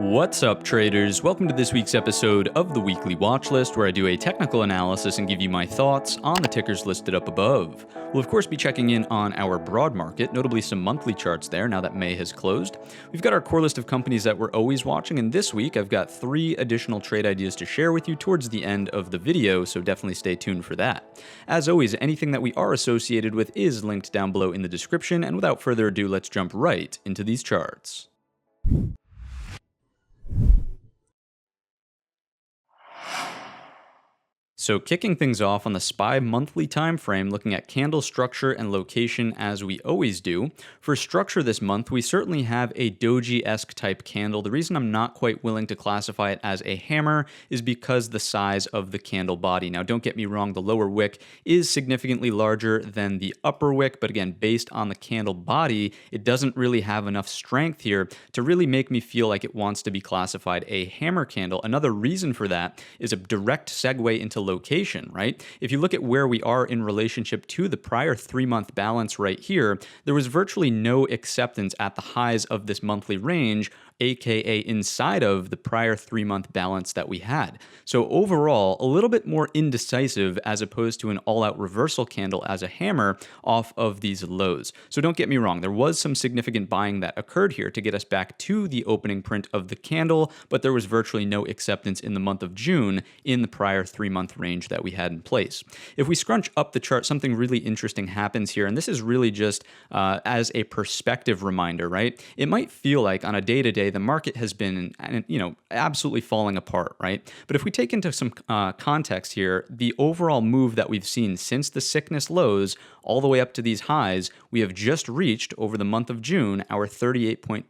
What's up, traders? Welcome to this week's episode of the Weekly Watchlist, where I do a technical analysis and give you my thoughts on the tickers listed up above. We'll of course be checking in on our broad market, notably some monthly charts there now that May has closed. We've got our core list of companies that we're always watching, and this week I've got 3 additional trade ideas to share with you towards the end of the video, so definitely stay tuned for that. As always, anything that we are associated with is linked down below in the description, and without further ado, let's jump right into these charts. So kicking things off on the SPY monthly time frame, looking at candle structure and location as we always do. For structure this month, we certainly have a doji-esque type candle. The reason I'm not quite willing to classify it as a hammer is because the size of the candle body. Now, don't get me wrong, the lower wick is significantly larger than the upper wick, but again, based on the candle body, it doesn't really have enough strength here to really make me feel like it wants to be classified a hammer candle. Another reason for that is a direct segue into location, right? If you look at where we are in relationship to the prior 3-month balance right here, there was virtually no acceptance at the highs of this monthly range, aka inside of the prior 3-month balance that we had. So overall, a little bit more indecisive as opposed to an all-out reversal candle as a hammer off of these lows. So don't get me wrong, there was some significant buying that occurred here to get us back to the opening print of the candle, but there was virtually no acceptance in the month of June in the prior 3-month range that we had in place. If we scrunch up the chart, something really interesting happens here, and this is really just as a perspective reminder, right? It might feel like on a day-to-day the market has been, absolutely falling apart, right? But if we take into some context here, the overall move that we've seen since the sickness lows all the way up to these highs, we have just reached over the month of June our 38.2%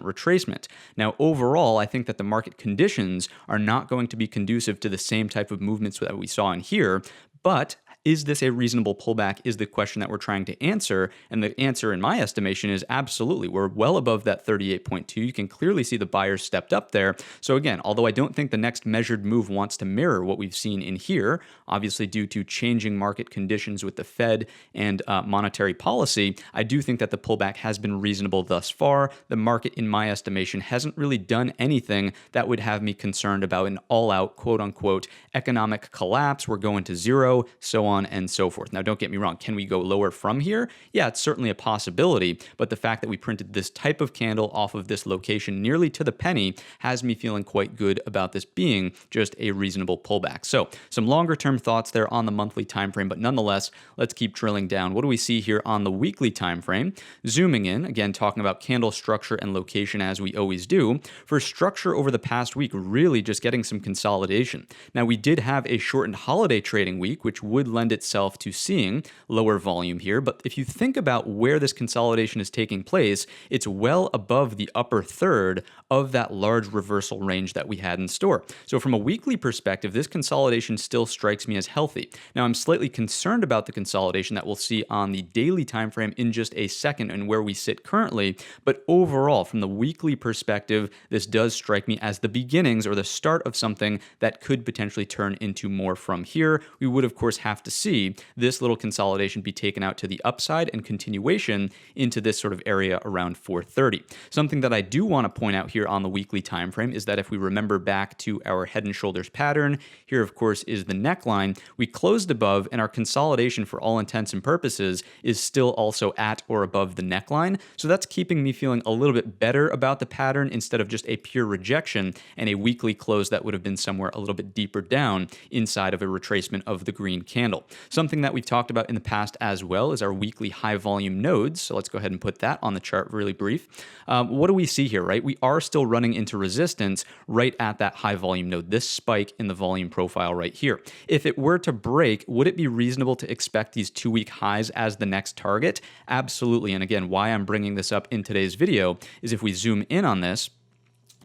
retracement. Now, overall, I think that the market conditions are not going to be conducive to the same type of movements that we saw in here, but is this a reasonable pullback is the question that we're trying to answer, and the answer in my estimation is absolutely. We're well above that 38.2. You can clearly see the buyers stepped up there. So again, although I don't think the next measured move wants to mirror what we've seen in here, obviously due to changing market conditions with the Fed and monetary policy, I do think that the pullback has been reasonable thus far. The market, in my estimation, hasn't really done anything that would have me concerned about an all-out, quote-unquote, economic collapse. We're going to zero, so on and so forth. Now, don't get me wrong. Can we go lower from here? Yeah, it's certainly a possibility, but the fact that we printed this type of candle off of this location nearly to the penny has me feeling quite good about this being just a reasonable pullback. So some longer term thoughts there on the monthly time frame, but nonetheless, let's keep drilling down. What do we see here on the weekly time frame? Zooming in, again, talking about candle structure and location as we always do. For structure over the past week, really just getting some consolidation. Now, we did have a shortened holiday trading week, which would lend itself to seeing lower volume here. But if you think about where this consolidation is taking place, it's well above the upper third of that large reversal range that we had in store. So from a weekly perspective, this consolidation still strikes me as healthy. Now, I'm slightly concerned about the consolidation that we'll see on the daily time frame in just a second and where we sit currently. But overall, from the weekly perspective, this does strike me as the beginnings or the start of something that could potentially turn into more from here. We would, of course, have to see this little consolidation be taken out to the upside and continuation into this sort of area around 430. Something that I do want to point out here on the weekly time frame is that if we remember back to our head and shoulders pattern, here of course is the neckline. We closed above, and our consolidation for all intents and purposes is still also at or above the neckline. So that's keeping me feeling a little bit better about the pattern instead of just a pure rejection and a weekly close that would have been somewhere a little bit deeper down inside of a retracement of the green candle. Something that we've talked about in the past as well is our weekly high volume nodes. So let's go ahead and put that on the chart really brief. What do we see here, right? We are still running into resistance right at that high volume node, this spike in the volume profile right here. If it were to break, would it be reasonable to expect these 2-week highs as the next target? Absolutely. And again, why I'm bringing this up in today's video is if we zoom in on this,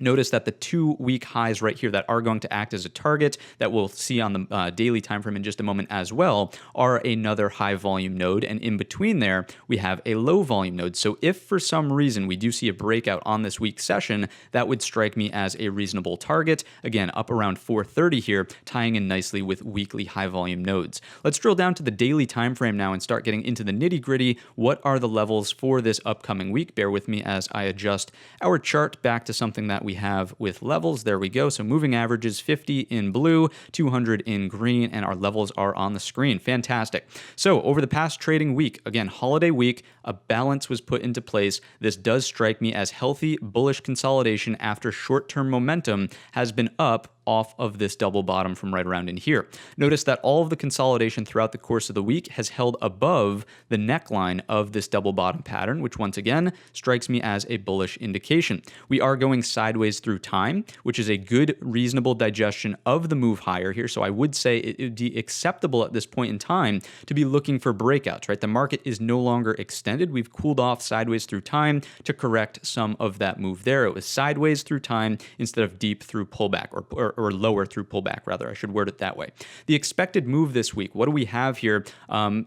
notice that the 2-week highs right here that are going to act as a target that we'll see on the daily time frame in just a moment as well are another high volume node, and in between there we have a low volume node. So if for some reason we do see a breakout on this week's session, that would strike me as a reasonable target. Again, up around 430 here, tying in nicely with weekly high volume nodes. Let's drill down to the daily time frame now and start getting into the nitty gritty. What are the levels for this upcoming week? Bear with me as I adjust our chart back to something that we we have with levels. There we go. So moving averages 50 in blue, 200 in green, and our levels are on the screen. Fantastic. So over the past trading week, again, holiday week, a balance was put into place. This does strike me as healthy, bullish consolidation after short-term momentum has been up off of this double bottom from right around in here. Notice that all of the consolidation throughout the course of the week has held above the neckline of this double bottom pattern, which once again strikes me as a bullish indication. We are going sideways through time, which is a good, reasonable digestion of the move higher here. So I would say it would be acceptable at this point in time to be looking for breakouts, right? The market is no longer extended. We've cooled off sideways through time to correct some of that move there. It was sideways through time instead of deep through pullback, or lower through pullback, rather. I should word it that way. The expected move this week, what do we have here?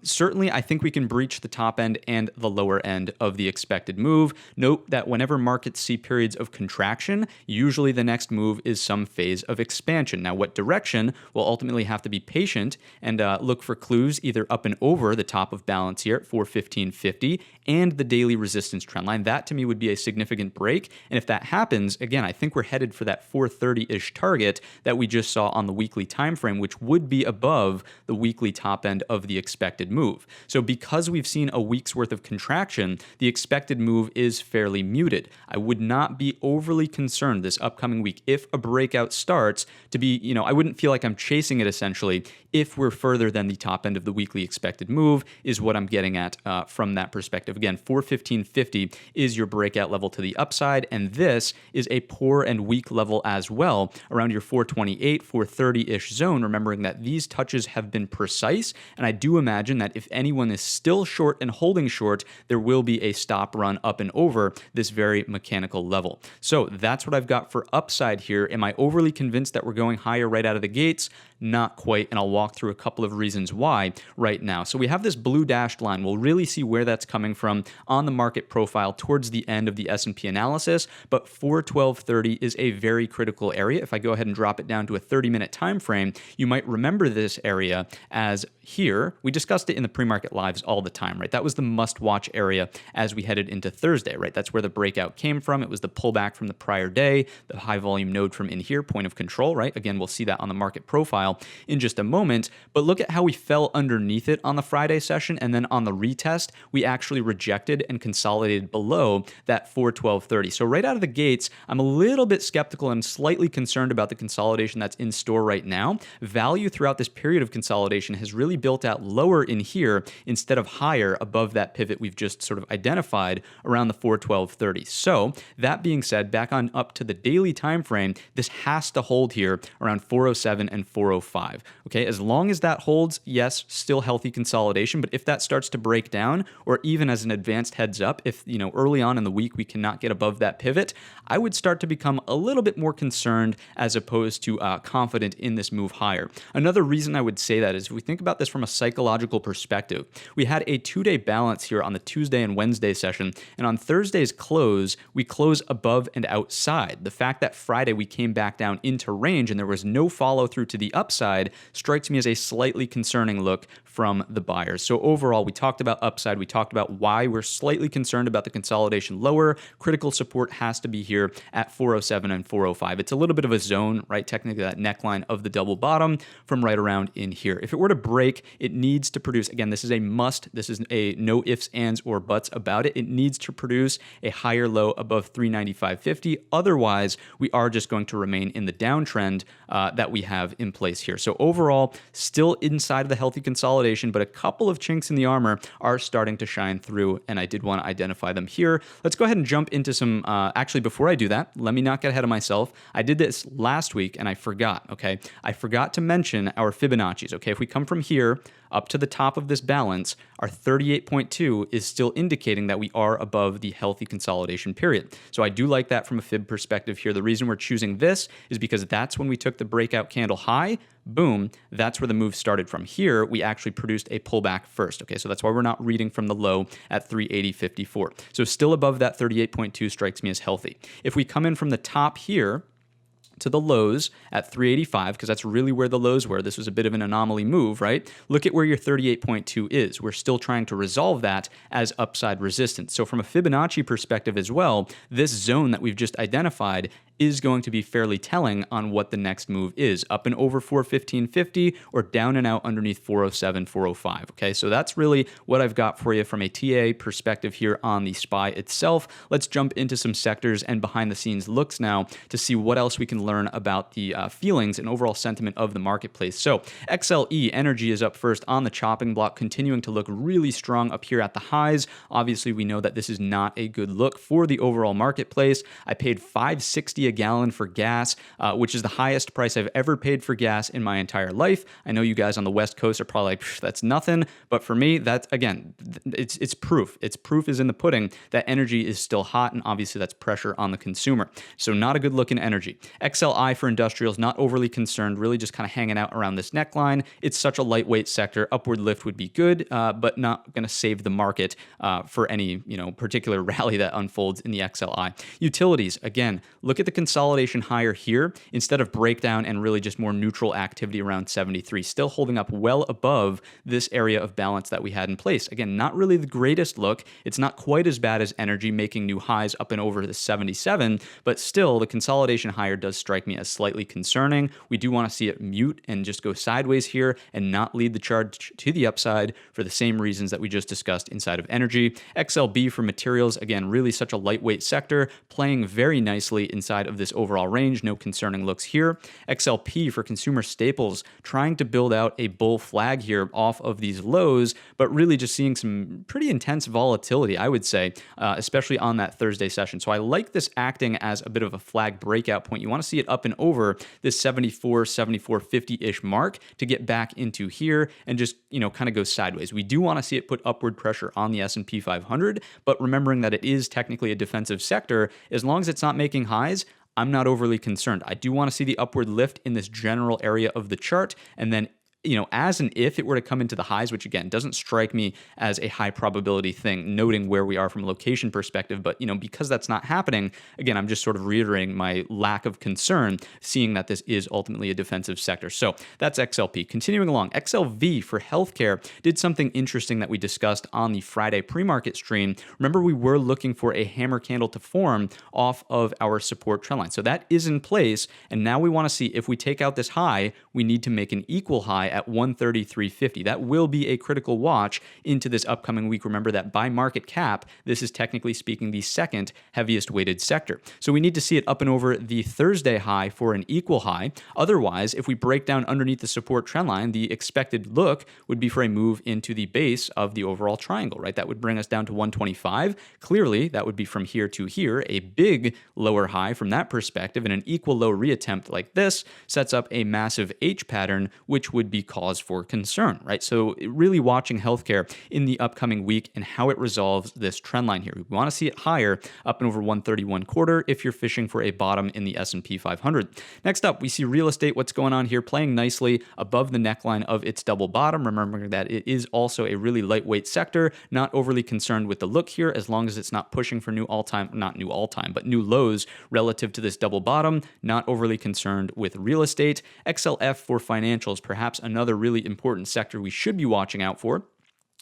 Certainly, I think we can breach the top end and the lower end of the expected move. Note that whenever markets see periods of contraction, usually the next move is some phase of expansion. Now, what direction? We'll ultimately have to be patient and look for clues either up and over the top of balance here at 415.50 and the daily resistance trend line. That to me would be a significant break. And if that happens, again, I think we're headed for that 430-ish target that we just saw on the weekly time frame, which would be above the weekly top end of the expected move. So because we've seen a week's worth of contraction, the expected move is fairly muted. I would not be overly concerned this upcoming week if a breakout starts to be, I wouldn't feel like I'm chasing it essentially if we're further than the top end of the weekly expected move is what I'm getting at from that perspective. Again, 415.50 is your breakout level to the upside, and this is a poor and weak level as well around your 428, 430-ish zone, remembering that these touches have been precise, and I do imagine that if anyone is still short and holding short, there will be a stop run up and over this very mechanical level. So that's what I've got for upside here. Am I overly convinced that we're going higher right out of the gates? Not quite, and I'll walk through a couple of reasons why right now. So we have this blue dashed line. We'll really see where that's coming from on the market profile towards the end of the S&P analysis, but 412.30 is a very critical area. If I go ahead and drop it down to a 30-minute time frame, you might remember this area as here. We discussed it in the pre-market lives all the time, right? That was the must-watch area as we headed into Thursday, right? That's where the breakout came from. It was the pullback from the prior day, the high-volume node from in here, point of control, right? Again, we'll see that on the market profile in just a moment, but look at how we fell underneath it on the Friday session, and then on the retest, we actually rejected and consolidated below that 412.30. So right out of the gates, I'm a little bit skeptical and slightly concerned about the consolidation that's in store right now. Value throughout this period of consolidation has really built out lower in here instead of higher above that pivot we've just sort of identified around the 412.30. So that being said, back on up to the daily time frame, this has to hold here around 407 and 405. Okay, as long as that holds, yes, still healthy consolidation, but if that starts to break down, or even as an advanced heads up, if early on in the week we cannot get above that pivot, I would start to become a little bit more concerned as opposed to confident in this move higher. Another reason I would say that is if we think about this from a psychological perspective, we had a 2-day balance here on the Tuesday and Wednesday session, and on Thursday's close, we close above and outside. The fact that Friday we came back down into range and there was no follow through to the upside strikes me as a slightly concerning look from the buyers. So overall, we talked about upside. We talked about why we're slightly concerned about the consolidation lower. Critical support has to be here at 407 and 405. It's a little bit of a zone, right? Technically that neckline of the double bottom from right around in here. If it were to break, it needs to produce, again, this is a must. This is a no ifs, ands, or buts about it. It needs to produce a higher low above 395.50. Otherwise, we are just going to remain in the downtrend that we have in place here. So overall, still inside of the healthy consolidation, but a couple of chinks in the armor are starting to shine through, and I did want to identify them here. Let's go ahead and jump into some, actually, before I do that, let me not get ahead of myself. I did this last week, and I forgot, okay? I forgot to mention our Fibonacci's, okay? If we come from here up to the top of this balance, our 38.2 is still indicating that we are above the healthy consolidation period. So I do like that from a fib perspective here. The reason we're choosing this is because that's when we took the breakout candle high. Boom, that's where the move started from. Here, we actually produced a pullback first, okay? So that's why we're not reading from the low at 380.54. So still above that 38.2 strikes me as healthy. If we come in from the top here to the lows at 385, because that's really where the lows were. This was a bit of an anomaly move, right? Look at where your 38.2 is. We're still trying to resolve that as upside resistance. So from a Fibonacci perspective as well, this zone that we've just identified is going to be fairly telling on what the next move is, up and over 415.50 or down and out underneath 407, 405. Okay, so that's really what I've got for you from a TA perspective here on the SPY itself. Let's jump into some sectors and behind the scenes looks now to see what else we can learn about the feelings and overall sentiment of the marketplace. So XLE energy is up first on the chopping block, continuing to look really strong up here at the highs. Obviously, we know that this is not a good look for the overall marketplace. I paid $5.60 a gallon for gas, which is the highest price I've ever paid for gas in my entire life. I know you guys on the West Coast are probably like, that's nothing. But for me, that's, again, it's proof. It's proof is in the pudding that energy is still hot, and obviously that's pressure on the consumer. So not a good look in energy. XLI for industrials, not overly concerned, really just kind of hanging out around this neckline. It's such a lightweight sector. Upward lift would be good, but not going to save the market for any particular rally that unfolds in the XLI. Utilities, again, look at the consolidation higher here instead of breakdown and really just more neutral activity around 73, still holding up well above this area of balance that we had in place. Again, not really the greatest look. It's not quite as bad as energy, making new highs up and over the 77, but still the consolidation higher does strike me as slightly concerning. We do want to see it mute and just go sideways here and not lead the charge to the upside for the same reasons that we just discussed inside of energy. XLB for materials, again, really such a lightweight sector, playing very nicely inside of this overall range. No concerning looks here. XLP for consumer staples, trying to build out a bull flag here off of these lows, but really just seeing some pretty intense volatility, I would say, especially on that Thursday session. So I like this acting as a bit of a flag breakout point. You want to see it up and over this 74, 50-ish mark to get back into here and just, kind of go sideways. We do want to see it put upward pressure on the S&P 500, but remembering that it is technically a defensive sector, as long as it's not making highs, I'm not overly concerned. I do want to see the upward lift in this general area of the chart, and then as and if it were to come into the highs, which again doesn't strike me as a high probability thing, noting where we are from a location perspective, but because that's not happening, again, I'm just sort of reiterating my lack of concern, seeing that this is ultimately a defensive sector. So that's XLP. Continuing along, XLV for healthcare did something interesting that we discussed on the Friday pre-market stream. Remember, we were looking for a hammer candle to form off of our support trend line. So that is in place, and now we want to see if we take out this high, we need to make an equal high at 133.50. That will be a critical watch into this upcoming week. Remember that by market cap, this is technically speaking the second heaviest weighted sector. So we need to see it up and over the Thursday high for an equal high. Otherwise, if we break down underneath the support trend line, the expected look would be for a move into the base of the overall triangle, right? That would bring us down to 125. Clearly, that would be from here to here, a big lower high from that perspective, and an equal low reattempt like this sets up a massive H pattern, which would be cause for concern, right? So really watching healthcare in the upcoming week and how it resolves this trend line here. We want to see it higher, up and over 131.25 if you're fishing for a bottom in the S&P 500. Next up, we see real estate. What's going on here? Playing nicely above the neckline of its double bottom. Remembering that it is also a really lightweight sector. Not overly concerned with the look here, as long as it's not pushing for new new lows relative to this double bottom. Not overly concerned with real estate. XLF for financials, perhaps another really important sector we should be watching out for.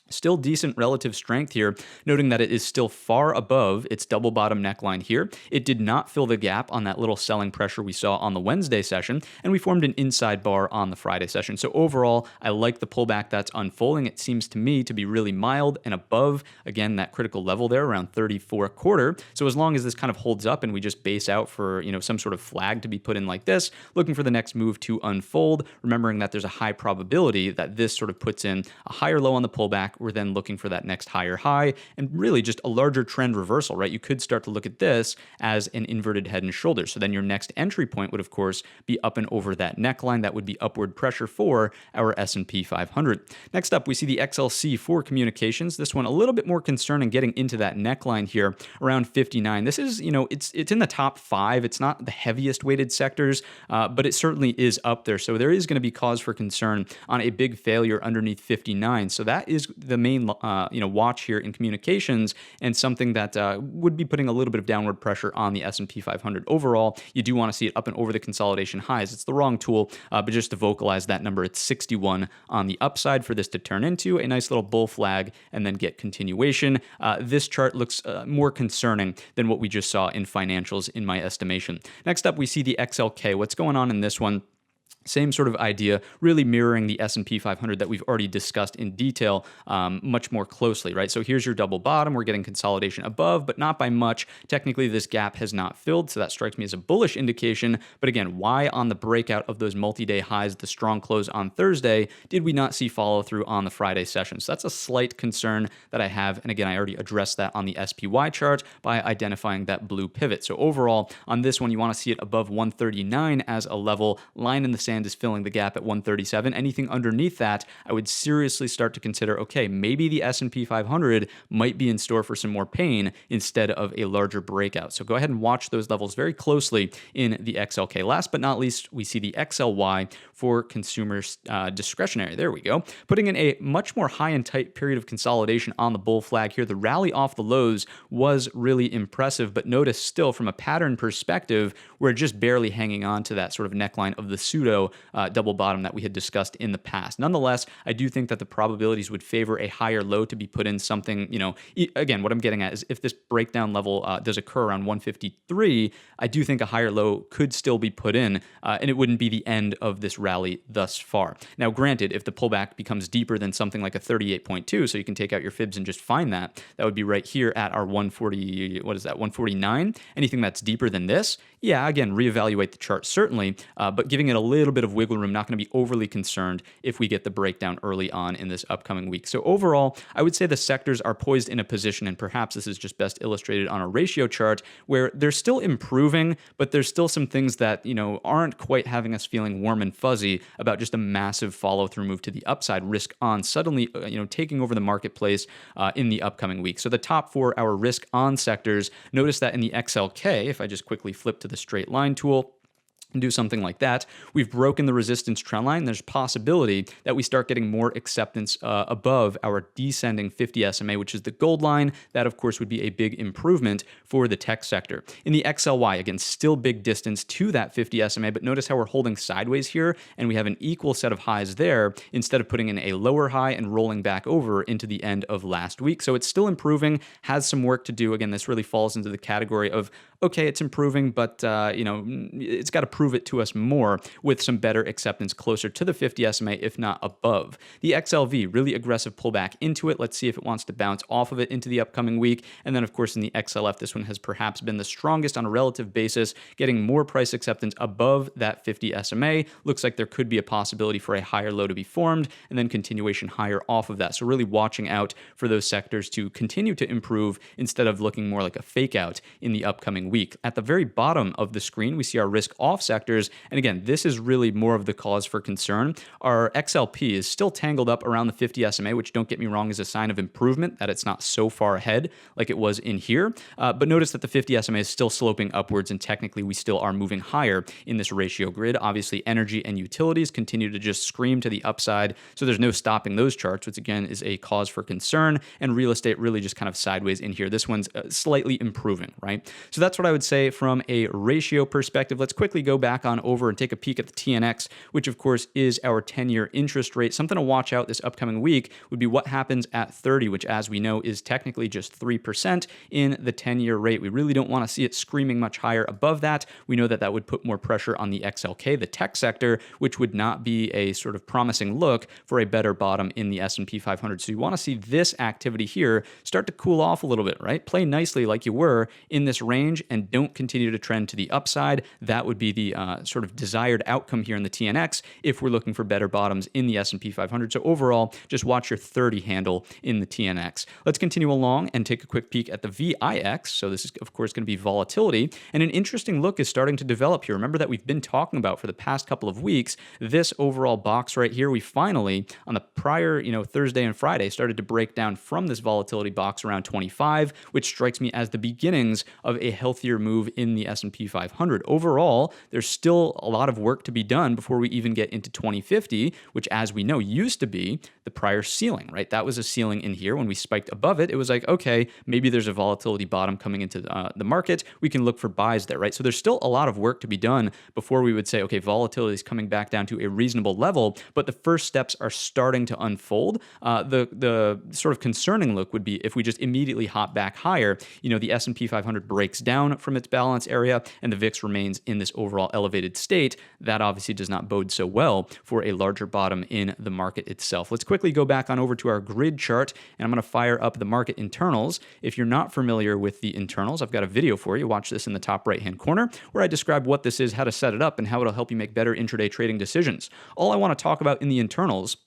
Still decent relative strength here, noting that it is still far above its double bottom neckline here. It did not fill the gap on that little selling pressure we saw on the Wednesday session, and we formed an inside bar on the Friday session. So overall, I like the pullback that's unfolding. It seems to me to be really mild and above, again, that critical level there around 34.25. So as long as this kind of holds up and we just base out for, some sort of flag to be put in like this, looking for the next move to unfold, remembering that there's a high probability that this sort of puts in a higher low on the pullback. We're then looking for that next higher high and really just a larger trend reversal, right? You could start to look at this as an inverted head and shoulders. So then your next entry point would, of course, be up and over that neckline. That would be upward pressure for our S&P 500. Next up, we see the XLC for communications. This one a little bit more concerning, getting into that neckline here around 59. This is, it's in the top 5. It's not the heaviest weighted sectors, but it certainly is up there. So there is going to be cause for concern on a big failure underneath 59. So that is the main watch here in communications, and something that would be putting a little bit of downward pressure on the S&P 500 overall. You do want to see it up and over the consolidation highs. It's the wrong tool, but just to vocalize that number, it's 61 on the upside for this to turn into a nice little bull flag and then get continuation. This chart looks more concerning than what we just saw in financials, in my estimation. Next up, we see the XLK. What's going on in this one? Same sort of idea, really mirroring the S&P 500 that we've already discussed in detail much more closely, right? So here's your double bottom. We're getting consolidation above, but not by much. Technically, this gap has not filled, so that strikes me as a bullish indication. But again, why on the breakout of those multi-day highs, the strong close on Thursday, did we not see follow-through on the Friday session? So that's a slight concern that I have. And again, I already addressed that on the SPY chart by identifying that blue pivot. So overall, on this one, you want to see it above 139 as a level. Line in the sand is filling the gap at 137. Anything underneath that, I would seriously start to consider, okay, maybe the S&P 500 might be in store for some more pain instead of a larger breakout. So go ahead and watch those levels very closely in the XLK. Last but not least, we see the XLY for consumer discretionary. There we go. Putting in a much more high and tight period of consolidation on the bull flag here. The rally off the lows was really impressive, but notice still from a pattern perspective, we're just barely hanging on to that sort of neckline of the pseudo double bottom that we had discussed in the past. Nonetheless, I do think that the probabilities would favor a higher low to be put in something, again, what I'm getting at is if this breakdown level does occur around 153, I do think a higher low could still be put in, and it wouldn't be the end of this rally thus far. Now, granted, if the pullback becomes deeper than something like a 38.2, so you can take out your fibs and just find that would be right here at our 140, 149. Anything that's deeper than this, yeah, again, reevaluate the chart certainly, but giving it a little bit of wiggle room, not going to be overly concerned if we get the breakdown early on in this upcoming week. So overall, I would say the sectors are poised in a position, and perhaps this is just best illustrated on a ratio chart, where they're still improving, but there's still some things that, aren't quite having us feeling warm and fuzzy about just a massive follow-through move to the upside, risk on suddenly, taking over the marketplace in the upcoming week. So the top 4, our risk on sectors, notice that in the XLK, if I just quickly flip to the straight line tool, and do something like that, we've broken the resistance trend line. There's possibility that we start getting more acceptance above our descending 50 SMA, which is the gold line. That, of course, would be a big improvement for the tech sector. In the XLY, again, still big distance to that 50 SMA, but notice how we're holding sideways here, and we have an equal set of highs there instead of putting in a lower high and rolling back over into the end of last week. So it's still improving, has some work to do. Again, this really falls into the category of, okay, it's improving, but it's got to prove it to us more with some better acceptance closer to the 50 SMA, if not above. The XLV, really aggressive pullback into it. Let's see if it wants to bounce off of it into the upcoming week. And then, of course, in the XLF, this one has perhaps been the strongest on a relative basis, getting more price acceptance above that 50 SMA. Looks like there could be a possibility for a higher low to be formed, and then continuation higher off of that. So really watching out for those sectors to continue to improve instead of looking more like a fake out in the upcoming week. At the very bottom of the screen, we see our risk off sectors. And again, this is really more of the cause for concern. Our XLP is still tangled up around the 50 SMA, which, don't get me wrong, is a sign of improvement, that it's not so far ahead like it was in here. But notice that the 50 SMA is still sloping upwards, and technically we still are moving higher in this ratio grid. Obviously, energy and utilities continue to just scream to the upside, so there's no stopping those charts, which again is a cause for concern. And real estate really just kind of sideways in here. This one's slightly improving, right? So that's what I would say from a ratio perspective. Let's quickly go back on over and take a peek at the TNX, which of course is our 10-year interest rate. Something to watch out this upcoming week would be what happens at 30, which, as we know, is technically just 3% in the 10-year rate. We really don't want to see it screaming much higher above that. We know that that would put more pressure on the XLK, the tech sector, which would not be a sort of promising look for a better bottom in the S&P 500. So you want to see this activity here start to cool off a little bit, right? Play nicely like you were in this range and don't continue to trend to the upside. That would be the sort of desired outcome here in the TNX if we're looking for better bottoms in the S&P 500. So overall, just watch your 30 handle in the TNX. Let's continue along and take a quick peek at the VIX. So this is, of course, going to be volatility. And an interesting look is starting to develop here. Remember that we've been talking about for the past couple of weeks, this overall box right here, we finally, on the prior, Thursday and Friday, started to break down from this volatility box around 25, which strikes me as the beginnings of a healthy healthier move in the S&P 500. Overall, there's still a lot of work to be done before we even get into 2050, which, as we know, used to be the prior ceiling, right? That was a ceiling in here. When we spiked above it, it was like, okay, maybe there's a volatility bottom coming into the market. We can look for buys there, right? So there's still a lot of work to be done before we would say, okay, volatility is coming back down to a reasonable level, but the first steps are starting to unfold. The sort of concerning look would be if we just immediately hop back higher, the S&P 500 breaks down from its balance area and the VIX remains in this overall elevated state. That obviously does not bode so well for a larger bottom in the market itself. Let's quickly go back on over to our grid chart, and I'm going to fire up the market internals. If you're not familiar with the internals, I've got a video for you. Watch this in the top right-hand corner where I describe what this is, how to set it up, and how it'll help you make better intraday trading decisions. All I want to talk about in the internals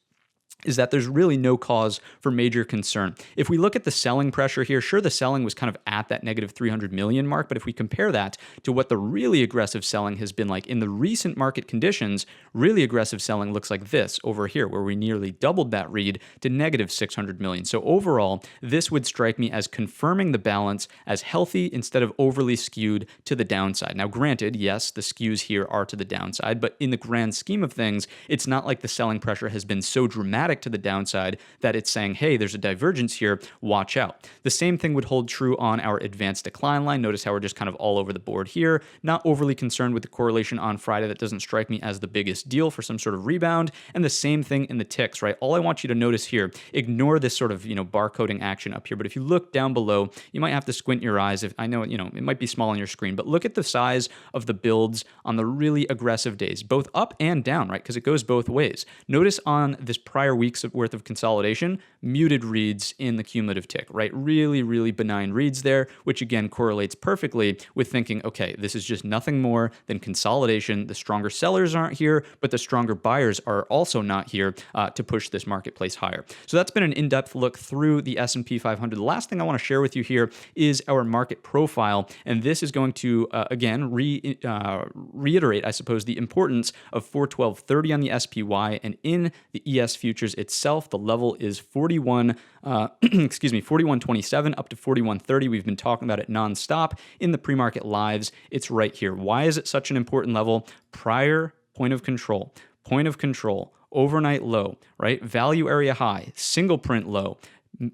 is that there's really no cause for major concern. If we look at the selling pressure here, sure, the selling was kind of at that negative 300 million mark, but if we compare that to what the really aggressive selling has been like in the recent market conditions, really aggressive selling looks like this over here, where we nearly doubled that read to negative 600 million. So overall, this would strike me as confirming the balance as healthy instead of overly skewed to the downside. Now, granted, yes, the skews here are to the downside, but in the grand scheme of things, it's not like the selling pressure has been so dramatic to the downside that it's saying, hey, there's a divergence here, watch out. The same thing would hold true on our advanced decline line. Notice how we're just kind of all over the board here. Not overly concerned with the correlation on Friday. That doesn't strike me as the biggest deal for some sort of rebound. And the same thing in the ticks, right? All I want you to notice here, ignore this sort of, barcoding action up here. But if you look down below, you might have to squint your eyes. If I know, it might be small on your screen, but look at the size of the builds on the really aggressive days, both up and down, right? Because it goes both ways. Notice on this prior week's worth of consolidation, muted reads in the cumulative tick, right? Really, really benign reads there, which again correlates perfectly with thinking, okay, this is just nothing more than consolidation. The stronger sellers aren't here, but the stronger buyers are also not here to push this marketplace higher. So that's been an in-depth look through the S&P 500. The last thing I want to share with you here is our market profile, and this is going to, again, reiterate, I suppose, the importance of 412.30 on the SPY, and in the ES futures itself, the level is 41.27 up to 41.30. We've been talking about it nonstop in the pre-market lives. It's right here. Why is it such an important level? Prior point of control, overnight low, right? Value area high, single print low,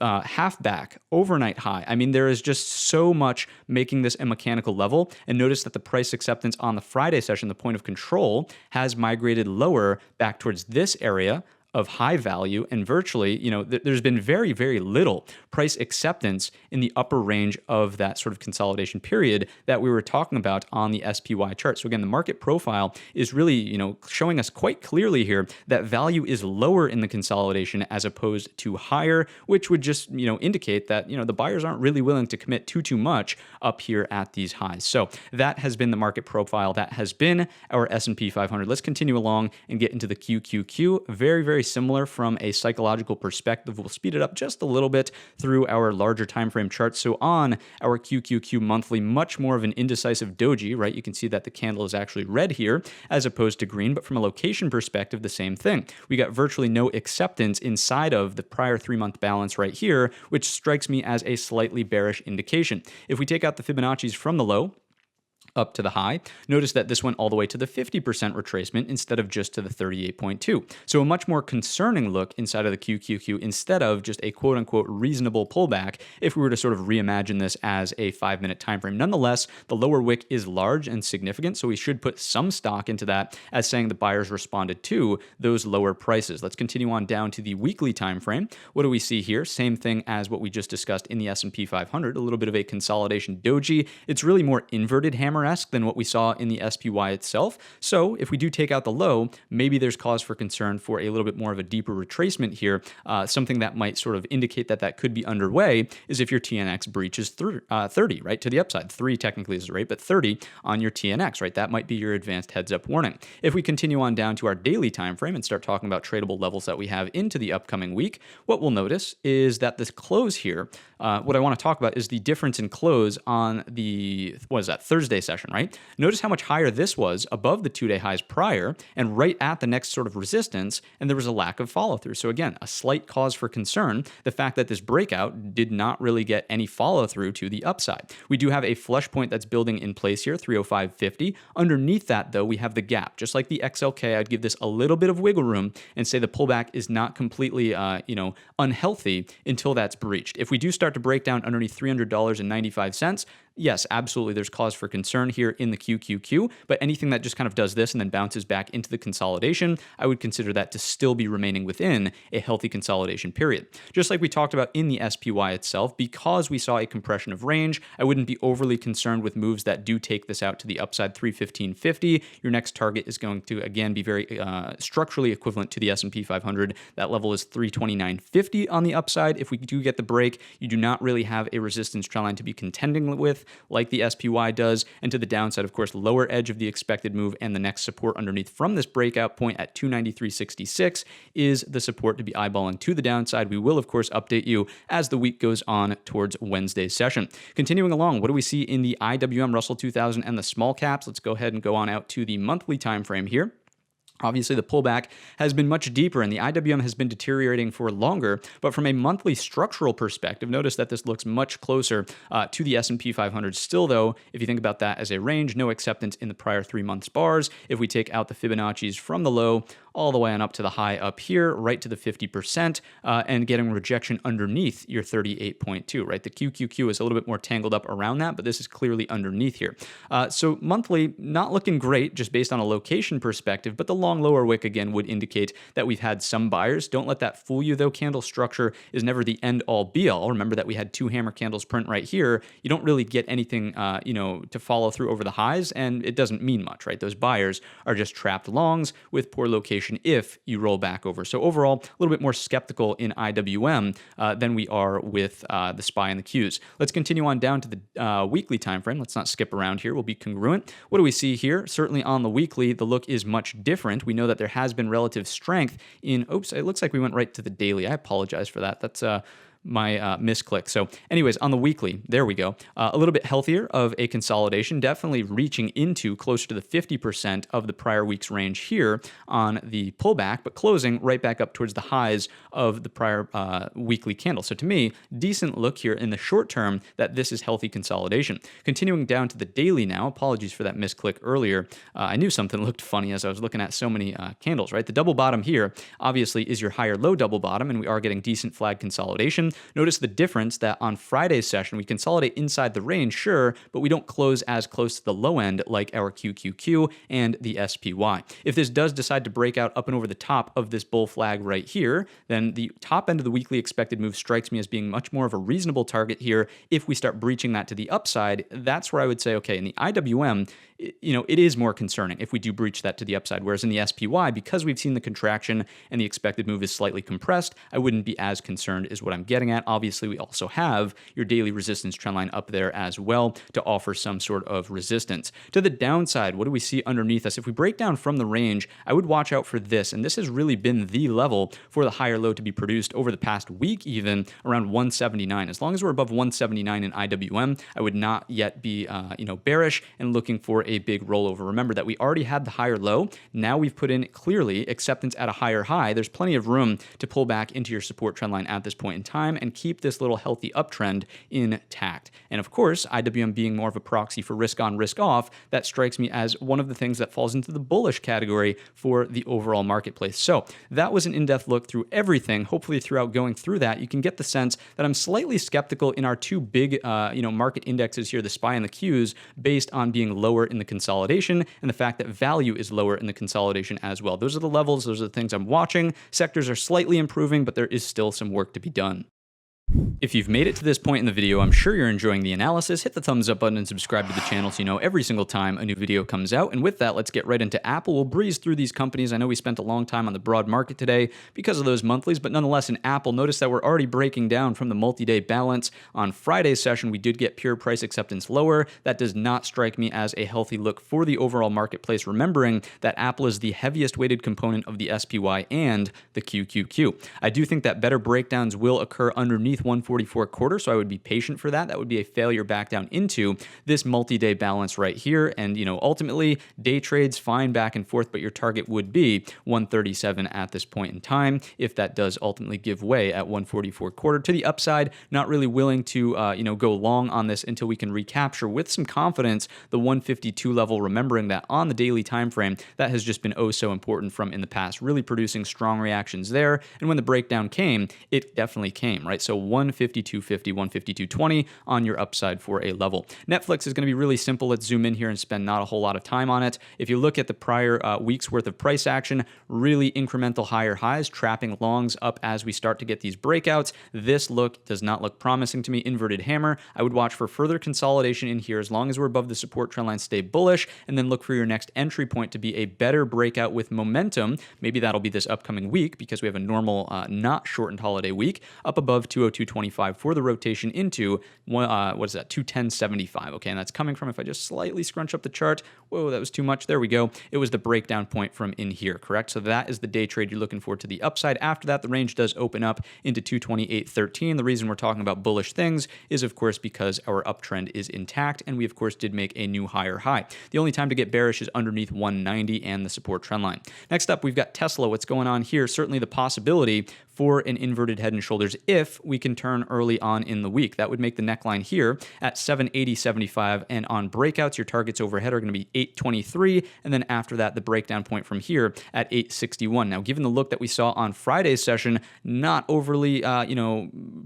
half back, overnight high. I mean, there is just so much making this a mechanical level. And notice that the price acceptance on the Friday session, the point of control, has migrated lower back towards this area of high value, and virtually, there's been very, very little price acceptance in the upper range of that sort of consolidation period that we were talking about on the SPY chart. So again, the market profile is really, showing us quite clearly here that value is lower in the consolidation as opposed to higher, which would just, indicate that, the buyers aren't really willing to commit too much up here at these highs. So that has been the market profile. That has been our S&P 500. Let's continue along and get into the QQQ. Very, very similar from a psychological perspective. We'll speed it up just a little bit through our larger time frame charts. So on our QQQ monthly, much more of an indecisive doji, right? You can see that the candle is actually red here as opposed to green, but from a location perspective, the same thing. We got virtually no acceptance inside of the prior 3-month balance right here, which strikes me as a slightly bearish indication. If we take out the Fibonacci's from the low up to the high, notice that this went all the way to the 50% retracement instead of just to the 38.2. So a much more concerning look inside of the QQQ instead of just a quote-unquote reasonable pullback if we were to sort of reimagine this as a 5-minute time frame. Nonetheless, the lower wick is large and significant, so we should put some stock into that as saying the buyers responded to those lower prices. Let's continue on down to the weekly time frame. What do we see here? Same thing as what we just discussed in the S&P 500, a little bit of a consolidation doji. It's really more inverted hammer than what we saw in the SPY itself. So if we do take out the low, maybe there's cause for concern for a little bit more of a deeper retracement here. Something that might sort of indicate that that could be underway is if your TNX breaches 30, right, to the upside. 3 technically is the rate, but 30 on your TNX, right? That might be your advanced heads-up warning. If we continue on down to our daily time frame and start talking about tradable levels that we have into the upcoming week, what we'll notice is that this close here, what I want to talk about is the difference in close on the, Thursday session. session, right? Notice how much higher this was above the 2-day highs prior and right at the next sort of resistance, and there was a lack of follow through. So again, a slight cause for concern, the fact that this breakout did not really get any follow through to the upside. We do have a flush point that's building in place here, 305.50. Underneath that, though, we have the gap. Just like the XLK, I'd give this a little bit of wiggle room and say the pullback is not completely, unhealthy until that's breached. If we do start to break down underneath $300.95, yes, absolutely, there's cause for concern here in the QQQ, but anything that just kind of does this and then bounces back into the consolidation, I would consider that to still be remaining within a healthy consolidation period. Just like we talked about in the SPY itself, because we saw a compression of range, I wouldn't be overly concerned with moves that do take this out to the upside 315.50. Your next target is going to, again, be very structurally equivalent to the S&P 500. That level is 329.50 on the upside. If we do get the break, you do not really have a resistance trendline to be contending with, like the SPY does, and to the downside, of course, lower edge of the expected move and the next support underneath from this breakout point at 293.66 is the support to be eyeballing to the downside. We will, of course, update you as the week goes on towards Wednesday's session. Continuing along, what do we see in the IWM Russell 2000 and the small caps? Let's go ahead and go on out to the monthly time frame here. Obviously, the pullback has been much deeper and the IWM has been deteriorating for longer, but from a monthly structural perspective, notice that this looks much closer to the S&P 500 still, though. If you think about that as a range, no acceptance in the prior 3 months bars. If we take out the Fibonacci's from the low all the way on up to the high up here, right to the 50%, and getting rejection underneath your 38.2, right? The QQQ is a little bit more tangled up around that, but this is clearly underneath here. So monthly, not looking great just based on a location perspective, but the long lower wick again would indicate that we've had some buyers. Don't let that fool you though. Candle structure is never the end all be all. Remember that we had 2 hammer candles print right here. You don't really get anything, to follow through over the highs, and it doesn't mean much, right? Those buyers are just trapped longs with poor location if you roll back over. So overall, a little bit more skeptical in IWM than we are with the SPY and the Qs. Let's continue on down to the weekly time frame. Let's not skip around here. We'll be congruent. What do we see here? Certainly on the weekly, the look is much different. We know that there has been relative strength in, it looks like we went right to the daily. I apologize for that. That's my misclick. So anyways, on the weekly, there we go. A little bit healthier of a consolidation, definitely reaching into closer to the 50% of the prior week's range here on the pullback, but closing right back up towards the highs of the prior weekly candle. So to me, decent look here in the short term that this is healthy consolidation. Continuing down to the daily now, apologies for that misclick earlier. I knew something looked funny as I was looking at so many candles, right? The double bottom here obviously is your higher low double bottom, and we are getting decent flag consolidation. Notice the difference that on Friday's session, we consolidate inside the range, sure, but we don't close as close to the low end like our QQQ and the SPY. If this does decide to break out up and over the top of this bull flag right here, then the top end of the weekly expected move strikes me as being much more of a reasonable target here. If we start breaching that to the upside, that's where I would say, okay, in the IWM, it is more concerning if we do breach that to the upside. Whereas in the SPY, because we've seen the contraction and the expected move is slightly compressed, I wouldn't be as concerned is what I'm getting at. Obviously, we also have your daily resistance trendline up there as well to offer some sort of resistance. To the downside, what do we see underneath us? If we break down from the range, I would watch out for this. And this has really been the level for the higher low to be produced over the past week, even around 179. As long as we're above 179 in IWM, I would not yet be bearish and looking for a big rollover. Remember that we already had the higher low. Now we've put in clearly acceptance at a higher high. There's plenty of room to pull back into your support trend line at this point in time and keep this little healthy uptrend intact. And of course, IWM being more of a proxy for risk on, risk off, that strikes me as one of the things that falls into the bullish category for the overall marketplace. So that was an in-depth look through everything. Hopefully throughout going through that, you can get the sense that I'm slightly skeptical in our two big market indexes here, the SPY and the Qs, based on being lower in the consolidation and the fact that value is lower in the consolidation as well. Those are the levels. Those are the things I'm watching. Sectors are slightly improving, but there is still some work to be done. If you've made it to this point in the video, I'm sure you're enjoying the analysis. Hit the thumbs up button and subscribe to the channel so you know every single time a new video comes out. And with that, let's get right into Apple. We'll breeze through these companies. I know we spent a long time on the broad market today because of those monthlies, but nonetheless in Apple, notice that we're already breaking down from the multi-day balance. On Friday's session, we did get pure price acceptance lower. That does not strike me as a healthy look for the overall marketplace, remembering that Apple is the heaviest weighted component of the SPY and the QQQ. I do think that better breakdowns will occur underneath underneath 144.25, so I would be patient for that. That would be a failure back down into this multi-day balance right here. And, ultimately, day trades fine back and forth, but your target would be 137 at this point in time. If that does ultimately give way at 144.25 to the upside, not really willing to, go long on this until we can recapture with some confidence the 152 level, remembering that on the daily time frame, that has just been oh so important from in the past, really producing strong reactions there. And when the breakdown came, it definitely came, right? So 152.50, 152.20 on your upside for a level. Netflix is going to be really simple. Let's zoom in here and spend not a whole lot of time on it. If you look at the prior week's worth of price action, really incremental higher highs, trapping longs up as we start to get these breakouts. This look does not look promising to me. Inverted hammer. I would watch for further consolidation in here as long as we're above the support trend line, stay bullish, and then look for your next entry point to be a better breakout with momentum. Maybe that'll be this upcoming week because we have a normal, not shortened holiday week, up above 202.25 for the rotation into, 210.75. Okay, and that's coming from, if I just slightly scrunch up the chart, whoa, that was too much. There we go. It was the breakdown point from in here, correct? So that is the day trade you're looking for to the upside. After that, the range does open up into 228.13. The reason we're talking about bullish things is, of course, because our uptrend is intact, and we, of course, did make a new higher high. The only time to get bearish is underneath 190 and the support trend line. Next up, we've got Tesla. What's going on here? Certainly the possibility for an inverted head and shoulders if we can turn early on in the week. That would make the neckline here at 780.75, and on breakouts, your targets overhead are going to be 823, and then after that, the breakdown point from here at 861. Now, given the look that we saw on Friday's session, not overly,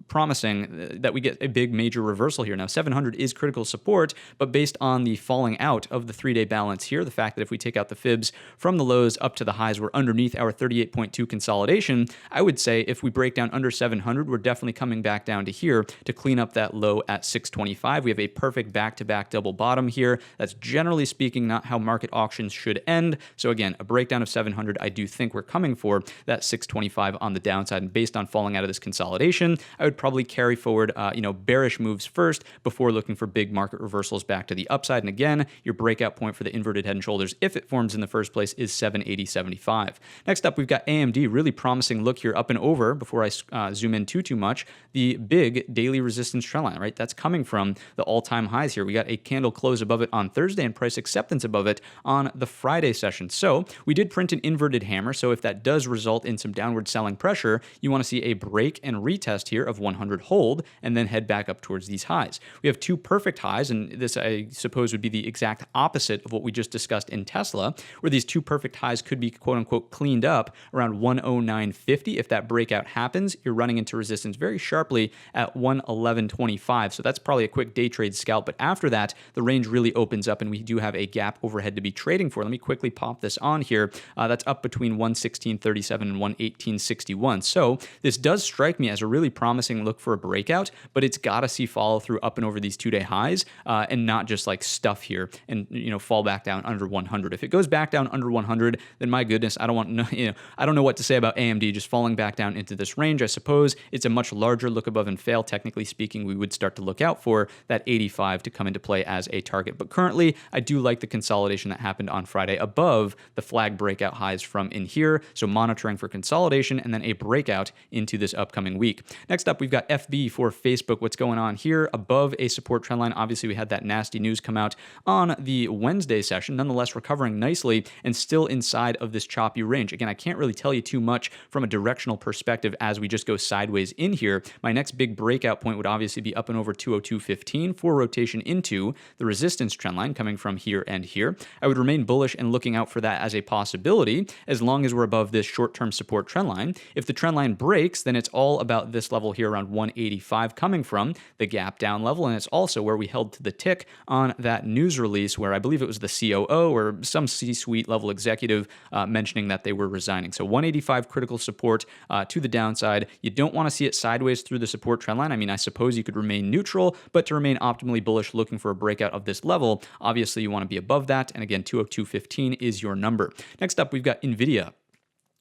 promising that we get a big major reversal here. Now, 700 is critical support, but based on the falling out of the 3-day balance here, the fact that if we take out the fibs from the lows up to the highs, we're underneath our 38.2 consolidation, I would say if we break down under 700, we're definitely coming back down to here to clean up that low at 625. We have a perfect back-to-back double bottom here. That's generally speaking not how market auctions should end. So again, a breakdown of 700, I do think we're coming for that 625 on the downside. And based on falling out of this consolidation, I would probably carry forward, bearish moves first before looking for big market reversals back to the upside. And again, your breakout point for the inverted head and shoulders, if it forms in the first place, is 780.75. Next up, we've got AMD. Really promising look here up and over, before I zoom in too much, the big daily resistance trend line, right? That's coming from the all-time highs here. We got a candle close above it on Thursday and price acceptance above it on the Friday session. So we did print an inverted hammer. So if that does result in some downward selling pressure, you want to see a break and retest here of 100 hold and then head back up towards these highs. We have two perfect highs, and this I suppose would be the exact opposite of what we just discussed in Tesla, where these two perfect highs could be quote unquote cleaned up around 109.50. If that breakout happens, you're running into resistance very sharply at 111.25. So that's probably a quick day trade scalp. But after that, the range really opens up and we do have a gap overhead to be trading for. Let me quickly pop this on here. That's up between 116.37 and 118.61. So this does strike me as a really promising look for a breakout, but it's got to see follow through up and over these 2-day highs and not just like stuff here and fall back down under 100. If it goes back down under 100, then my goodness, I don't know what to say about AMD just falling back down into this range. I suppose it's a much larger look above and fail. Technically speaking, we would start to look out for that 85 to come into play as a target. But currently, I do like the consolidation that happened on Friday above the flag breakout highs from in here. So monitoring for consolidation and then a breakout into this upcoming week. Next up, we've got FB for Facebook. What's going on here? Above a support trend line. Obviously, we had that nasty news come out on the Wednesday session. Nonetheless, recovering nicely and still inside of this choppy range. Again, I can't really tell you too much from a directional perspective as we just go sideways in here. My next big breakout point would obviously be up and over 202.15 for rotation into the resistance trend line coming from here and here. I would remain bullish and looking out for that as a possibility as long as we're above this short-term support trend line. If the trend line breaks, then it's all about this level here around 185 coming from the gap down level, and it's also where we held to the tick on that news release where I believe it was the COO or some C-suite level executive mentioning that they were resigning. So 185 critical support to the downside. You don't want to see it sideways through the support trend line. I mean, I suppose you could remain neutral, but to remain optimally bullish looking for a breakout of this level, obviously you want to be above that. And again, 202.15 is your number. Next up, we've got NVIDIA.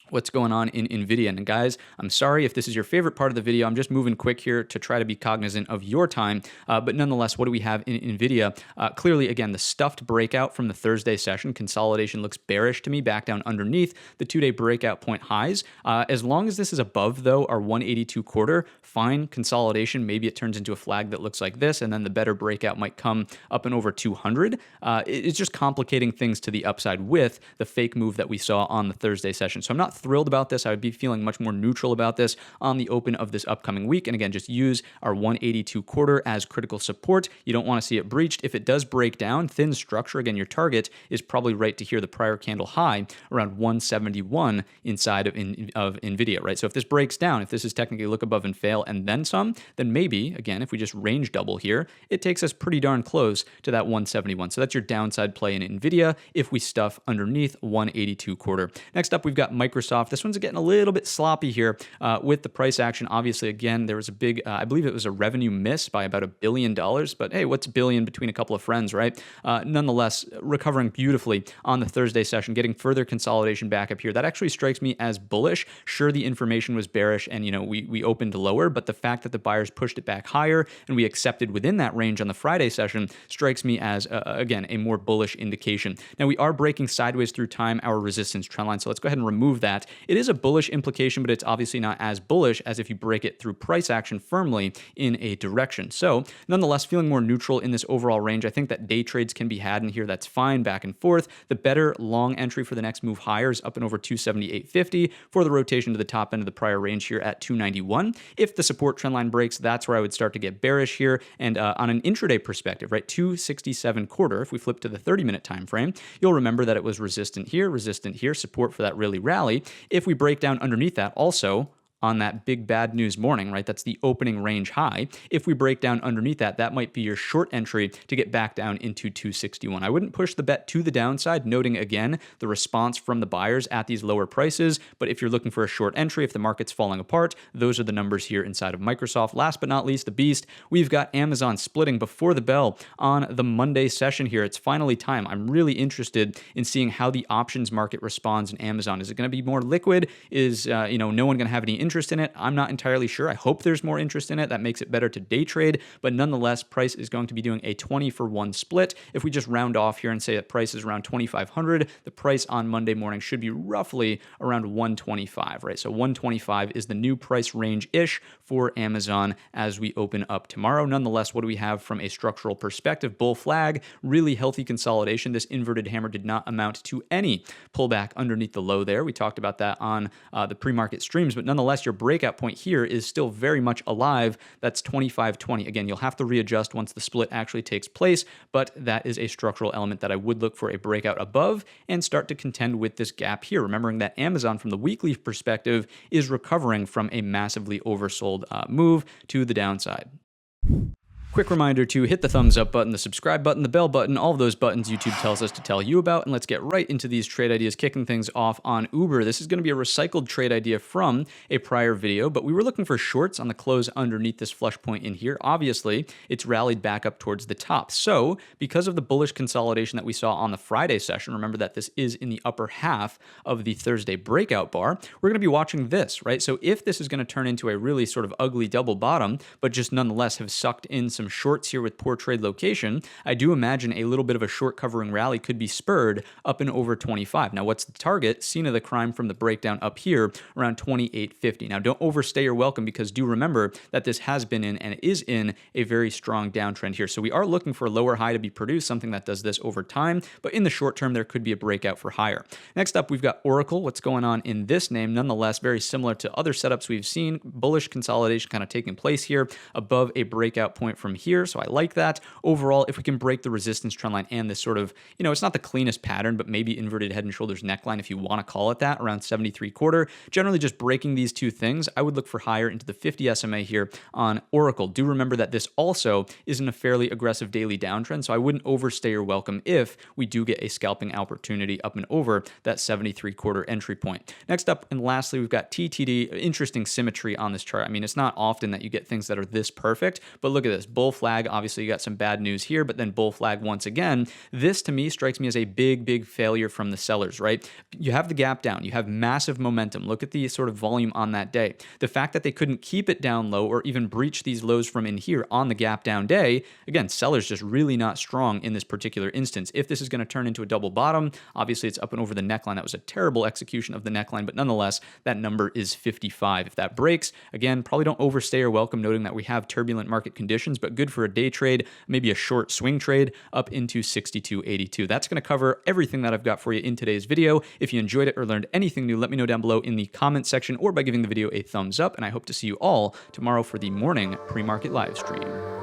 what's going on in NVIDIA. And guys, I'm sorry if this is your favorite part of the video. I'm just moving quick here to try to be cognizant of your time. But nonetheless, what do we have in NVIDIA? Clearly, again, the stuffed breakout from the Thursday session. Consolidation looks bearish to me, back down underneath the 2-day breakout point highs. As long as this is above, though, our 182 quarter, fine consolidation. Maybe it turns into a flag that looks like this, and then the better breakout might come up and over 200. It's just complicating things to the upside with the fake move that we saw on the Thursday session. So I'm not thrilled about this. I would be feeling much more neutral about this on the open of this upcoming week. And again, just use our 182 quarter as critical support. You don't want to see it breached. If it does break down, thin structure, again, your target is probably right to here, the prior candle high around 171 inside of NVIDIA, right? So if this breaks down, if this is technically look above and fail and then some, then maybe, again, if we just range double here, it takes us pretty darn close to that 171. So that's your downside play in NVIDIA if we stuff underneath 182 quarter. Next up, we've got Microsoft. This one's getting a little bit sloppy here with the price action. Obviously, again, there was a big, I believe it was a revenue miss by about $1 billion, but hey, what's a billion between a couple of friends, right? Nonetheless, recovering beautifully on the Thursday session, getting further consolidation back up here. That actually strikes me as bullish. Sure, the information was bearish and, we opened lower, but the fact that the buyers pushed it back higher and we accepted within that range on the Friday session strikes me as, again, a more bullish indication. Now, we are breaking sideways through time our resistance trend line, so let's go ahead and remove that. It is a bullish implication, but it's obviously not as bullish as if you break it through price action firmly in a direction. So nonetheless, feeling more neutral in this overall range. I think that day trades can be had in here. That's fine, back and forth. The better long entry for the next move higher is up and over 278.50 for the rotation to the top end of the prior range here at 291. If the support trend line breaks, that's where I would start to get bearish here. And on an intraday perspective, right, 267 quarter, if we flip to the 30-minute time frame, you'll remember that it was resistant here, support for that really rally. If we break down underneath that also, on that big bad news morning, right? That's the opening range high. If we break down underneath that, that might be your short entry to get back down into 261. I wouldn't push the bet to the downside, noting again the response from the buyers at these lower prices. But if you're looking for a short entry, if the market's falling apart, those are the numbers here inside of Microsoft. Last but not least, the beast, we've got Amazon splitting before the bell on the Monday session here. It's finally time. I'm really interested in seeing how the options market responds in Amazon. Is it going to be more liquid? Is no one going to have any interest in it? I'm not entirely sure. I hope there's more interest in it. That makes it better to day trade, but nonetheless, price is going to be doing a 20-for-1 split. If we just round off here and say that price is around 2,500, the price on Monday morning should be roughly around 125, right? So 125 is the new price range-ish for Amazon as we open up tomorrow. Nonetheless, what do we have from a structural perspective? Bull flag, really healthy consolidation. This inverted hammer did not amount to any pullback underneath the low there. We talked about that on the pre-market streams, but nonetheless, your breakout point here is still very much alive. That's 25.20. Again, you'll have to readjust once the split actually takes place, but that is a structural element that I would look for a breakout above and start to contend with this gap here. Remembering that Amazon, from the weekly perspective, is recovering from a massively oversold move to the downside. Quick reminder to hit the thumbs up button, the subscribe button, the bell button, all of those buttons YouTube tells us to tell you about. And let's get right into these trade ideas, kicking things off on Uber. This is going to be a recycled trade idea from a prior video, but we were looking for shorts on the close underneath this flush point in here. Obviously, it's rallied back up towards the top. So because of the bullish consolidation that we saw on the Friday session, remember that this is in the upper half of the Thursday breakout bar, we're going to be watching this, right? So if this is going to turn into a really sort of ugly double bottom, but just nonetheless have sucked in some shorts here with poor trade location, I do imagine a little bit of a short covering rally could be spurred up and over 25. Now, what's the target? Scene of the crime from the breakdown up here around 28.50. Now, don't overstay your welcome, because do remember that this has been in and is in a very strong downtrend here. So we are looking for a lower high to be produced, something that does this over time, but in the short term, there could be a breakout for higher. Next up, we've got Oracle. What's going on in this name? Nonetheless, very similar to other setups we've seen, bullish consolidation kind of taking place here above a breakout point from here. So I like that. Overall, if we can break the resistance trend line and this sort of, it's not the cleanest pattern, but maybe inverted head and shoulders neckline, if you want to call it that, around 73.25. Generally just breaking these two things, I would look for higher into the 50 SMA here on Oracle. Do remember that this also is in a fairly aggressive daily downtrend, so I wouldn't overstay your welcome if we do get a scalping opportunity up and over that 73.25 entry point. Next up, and lastly, we've got TTD. Interesting symmetry on this chart. I mean, it's not often that you get things that are this perfect, but look at this. bull flag. Obviously, you got some bad news here, but then bull flag once again. This to me strikes me as a big failure from the sellers, right? You have the gap down. You have massive momentum. Look at the sort of volume on that day. The fact that they couldn't keep it down low or even breach these lows from in here on the gap down day, again, sellers just really not strong in this particular instance. If this is going to turn into a double bottom, obviously it's up and over the neckline. That was a terrible execution of the neckline, but nonetheless, that number is 55. If that breaks, again, probably don't overstay or welcome, noting that we have turbulent market conditions, but good for a day trade, maybe a short swing trade up into 62.82. That's going to cover everything that I've got for you in today's video. If you enjoyed it or learned anything new, let me know down below in the comment section or by giving the video a thumbs up, and I hope to see you all tomorrow for the morning pre-market live stream.